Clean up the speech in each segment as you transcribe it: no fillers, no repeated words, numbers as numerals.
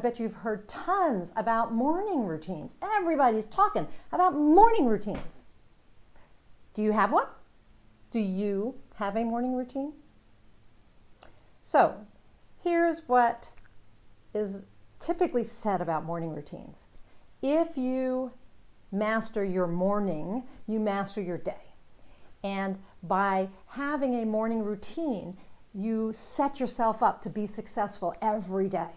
bet you've heard tons about morning routines. Everybody's talking about morning routines. Do you have one? Do you have a morning routine? So here's what is typically said about morning routines. If you master your morning, you master your day. And by having a morning routine, you set yourself up to be successful every day.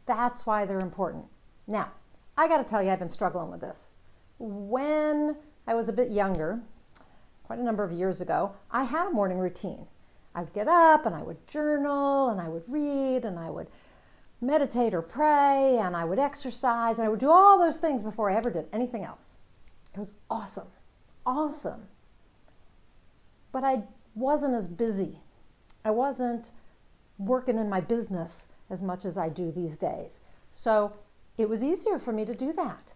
That's why they're important. Now, I got to tell you, I've been struggling with this. When I was a bit younger, quite a number of years ago, I had a morning routine. I would get up and I would journal and I would read and I would meditate or pray and I would exercise and I would do all those things before I ever did anything else. It was awesome, awesome. But I wasn't as busy. I wasn't working in my business as much as I do these days. So it was easier for me to do that.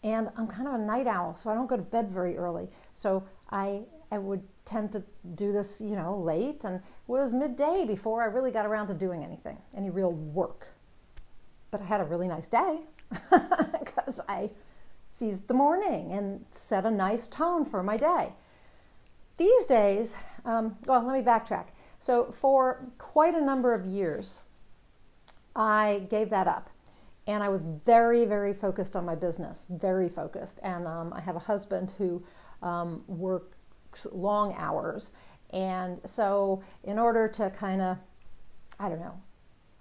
And I'm kind of a night owl, so I don't go to bed very early. So I would tend to do this, late, and it was midday before I really got around to doing anything, any real work. But I had a really nice day because I seized the morning and set a nice tone for my day. These days, let me backtrack. So for quite a number of years, I gave that up. And I was very, very focused on my business, very focused. And I have a husband who works long hours. And so in order to kind of,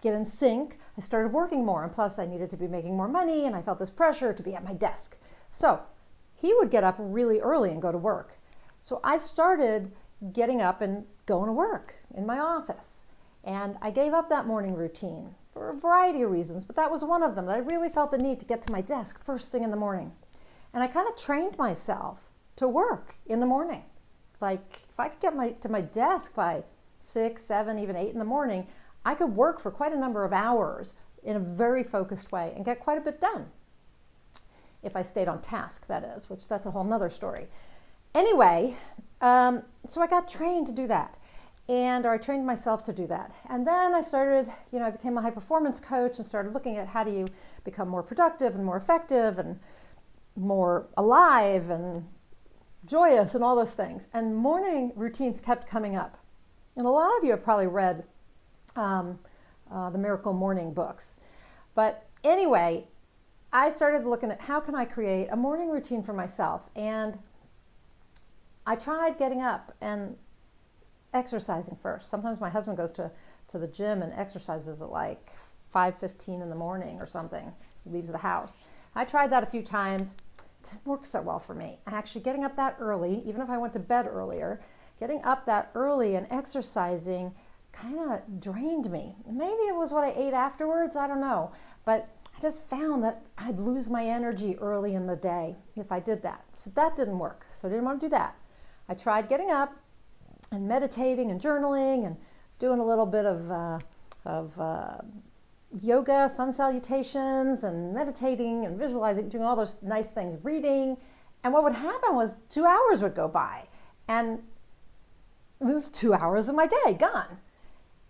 get in sync, I started working more. And plus I needed to be making more money and I felt this pressure to be at my desk. So he would get up really early and go to work. So I started getting up and going to work in my office. And I gave up that morning routine for a variety of reasons, but that was one of them, that I really felt the need to get to my desk first thing in the morning. And I kind of trained myself to work in the morning. Like if I could get to my desk by 6, 7, even 8 in the morning, I could work for quite a number of hours in a very focused way and get quite a bit done. If I stayed on task, that is, which that's a whole nother story. Anyway, so I got trained to do that. Or I trained myself to do that. And then I started, I became a high performance coach and started looking at how do you become more productive and more effective and more alive and joyous and all those things. And morning routines kept coming up. And a lot of you have probably read the Miracle Morning books. But anyway, I started looking at how can I create a morning routine for myself. And I tried getting up and exercising first. Sometimes my husband goes to the gym and exercises at like 5:15 in the morning or something. He leaves the house. I tried that a few times. It didn't work so well for me. Actually getting up that early, even if I went to bed earlier, getting up that early and exercising kind of drained me. Maybe it was what I ate afterwards, I don't know. But I just found that I'd lose my energy early in the day if I did that. So that didn't work. So I didn't want to do that. I tried getting up and meditating and journaling and doing a little bit of yoga, sun salutations, and meditating and visualizing, doing all those nice things, reading. And what would happen was 2 hours would go by and it was 2 hours of my day gone.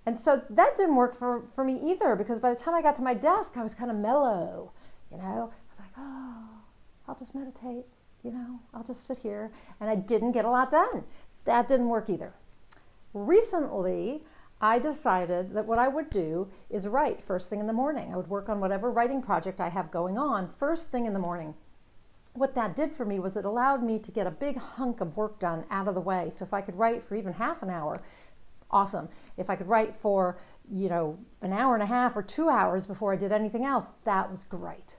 And so that didn't work for me either, because by the time I got to my desk, I was kind of mellow, I was like, oh, I'll just meditate, I'll just sit here. And I didn't get a lot done. That didn't work either. Recently, I decided that what I would do is write first thing in the morning. I would work on whatever writing project I have going on first thing in the morning. What that did for me was it allowed me to get a big hunk of work done out of the way. So if I could write for even half an hour, awesome. If I could write for, an hour and a half or 2 hours before I did anything else, that was great.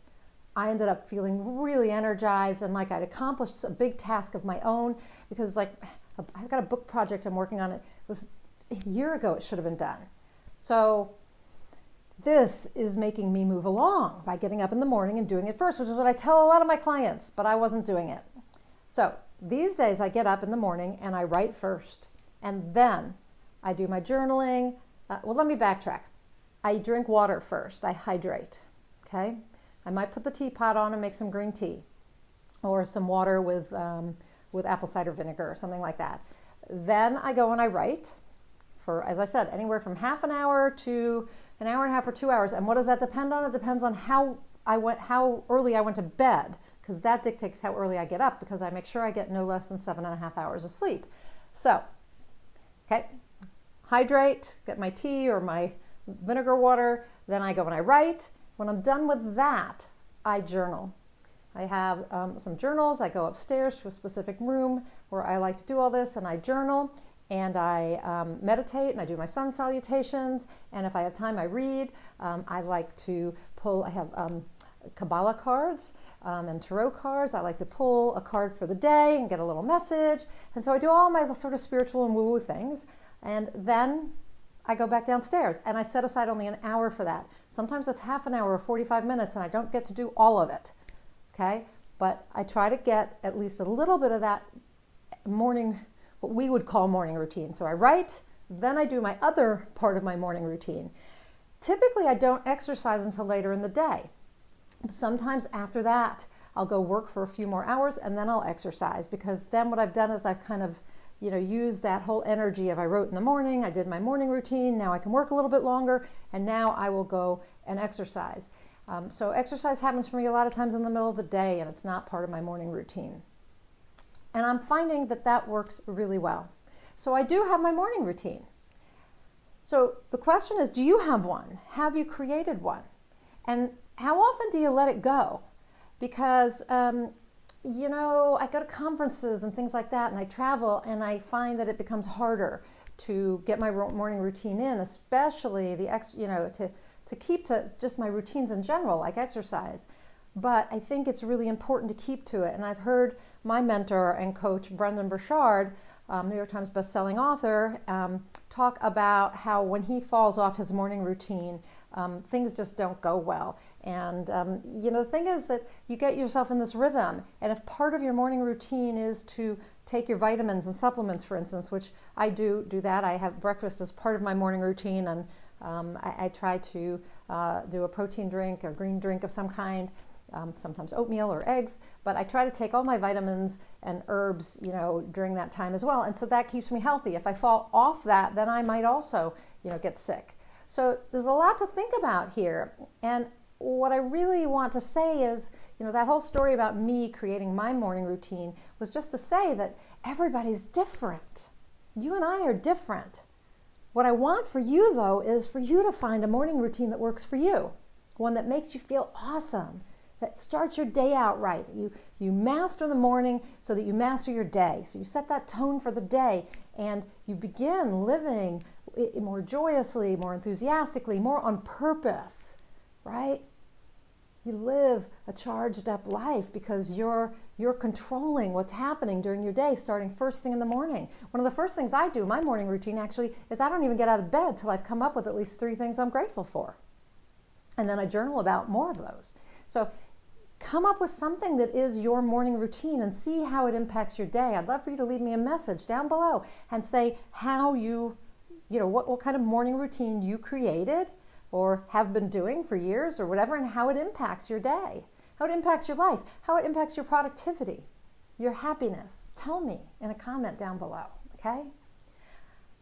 I ended up feeling really energized and like I'd accomplished a big task of my own, because I've got a book project I'm working on. It was a year ago it should have been done. So this is making me move along by getting up in the morning and doing it first, which is what I tell a lot of my clients, but I wasn't doing it. So these days I get up in the morning and I write first, and then I do my journaling. Let me backtrack. I drink water first. I hydrate, okay? I might put the teapot on and make some green tea or some water with apple cider vinegar or something like that. Then I go and I write for, as I said, anywhere from half an hour to an hour and a half or 2 hours. And what does that depend on? It depends on how early I went to bed, because that dictates how early I get up, because I make sure I get no less than 7.5 hours of sleep. So, okay, hydrate, get my tea or my vinegar water, then I go and I write. When I'm done with that, I journal. I have some journals. I go upstairs to a specific room where I like to do all this, and I journal, and I meditate, and I do my sun salutations, and if I have time, I read. I like to pull, I have Kabbalah cards and tarot cards. I like to pull a card for the day and get a little message, and so I do all my sort of spiritual and woo-woo things, and then I go back downstairs, and I set aside only an hour for that. Sometimes it's half an hour or 45 minutes, and I don't get to do all of it. Okay, but I try to get at least a little bit of that morning, what we would call morning routine. So I write, then I do my other part of my morning routine. Typically, I don't exercise until later in the day. But sometimes after that, I'll go work for a few more hours, and then I'll exercise, because then what I've done is I've kind of, used that whole energy of I wrote in the morning, I did my morning routine, now I can work a little bit longer, and now I will go and exercise. So exercise happens for me a lot of times in the middle of the day, and it's not part of my morning routine. And I'm finding that that works really well. So I do have my morning routine. So the question is, do you have one? Have you created one? And how often do you let it go? Because, I go to conferences and things like that, and I travel, and I find that it becomes harder to get my morning routine in, especially to keep to just my routines in general, like exercise. But I think it's really important to keep to it. And I've heard my mentor and coach, Brendon Burchard, New York Times bestselling author, talk about how when he falls off his morning routine, things just don't go well. And, the thing is that you get yourself in this rhythm. And if part of your morning routine is to take your vitamins and supplements, for instance, which I do that. I have breakfast as part of my morning routine, and I try to do a protein drink or green drink of some kind, sometimes oatmeal or eggs, but I try to take all my vitamins and herbs, during that time as well. And so that keeps me healthy. If I fall off that, then I might also, get sick. So there's a lot to think about here. And what I really want to say is, that whole story about me creating my morning routine was just to say that everybody's different. You and I are different. What I want for you, though, is for you to find a morning routine that works for you, one that makes you feel awesome, that starts your day out right. You master the morning so that you master your day. So you set that tone for the day, and you begin living more joyously, more enthusiastically, more on purpose, right? You live a charged up life because you're controlling what's happening during your day, starting first thing in the morning. One of the first things I do, my morning routine actually, is I don't even get out of bed till I've come up with at least 3 things I'm grateful for. And then I journal about more of those. So come up with something that is your morning routine and see how it impacts your day. I'd love for you to leave me a message down below and say how what kind of morning routine you created or have been doing for years or whatever, and how it impacts your day, how it impacts your life, how it impacts your productivity, your happiness. Tell me in a comment down below, okay?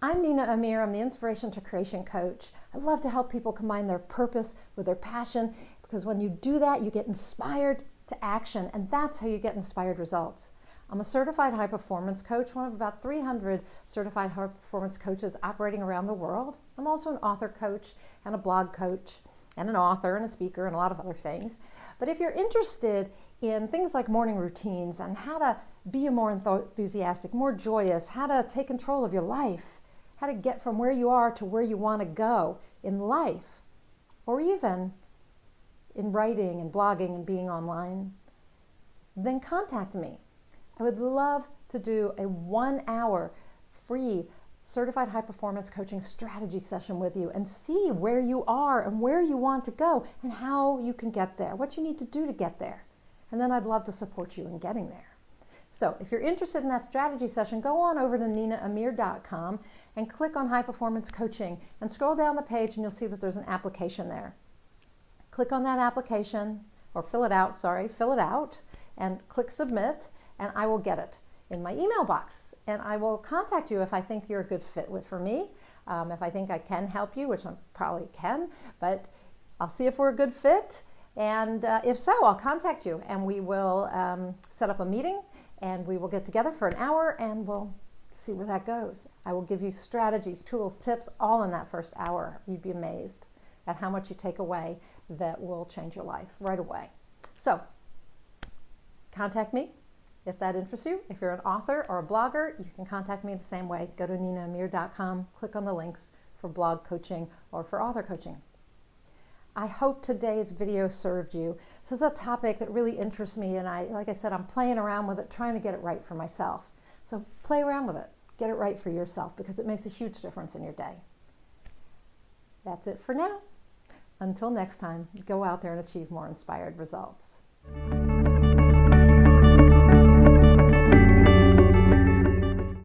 I'm Nina Amir. I'm the Inspiration to Creation coach. I love to help people combine their purpose with their passion, because when you do that, you get inspired to action, and that's how you get inspired results. I'm a certified high performance coach, one of about 300 certified high performance coaches operating around the world. I'm also an author coach and a blog coach and an author and a speaker and a lot of other things. But if you're interested in things like morning routines and how to be more enthusiastic, more joyous, how to take control of your life, how to get from where you are to where you want to go in life, or even in writing and blogging and being online, then contact me. I would love to do a 1-hour free certified high performance coaching strategy session with you and see where you are and where you want to go and how you can get there, what you need to do to get there. And then I'd love to support you in getting there. So if you're interested in that strategy session, go on over to ninaamir.com and click on high performance coaching and scroll down the page, and you'll see that there's an application there. Click on that application, or fill it out, and click submit, and I will get it in my email box, and I will contact you if I think you're a good fit for me. if I think I can help you, which I probably can, but I'll see if we're a good fit. And if so, I'll contact you and we will set up a meeting and we will get together for an hour and we'll see where that goes. I will give you strategies, tools, tips, all in that first hour. You'd be amazed at how much you take away that will change your life right away. So contact me if that interests you. If you're an author or a blogger, you can contact me the same way. Go to ninaamir.com, click on the links for blog coaching or for author coaching. I hope today's video served you. This is a topic that really interests me, and like I said, I'm playing around with it, trying to get it right for myself. So play around with it. Get it right for yourself because it makes a huge difference in your day. That's it for now. Until next time, go out there and achieve more inspired results.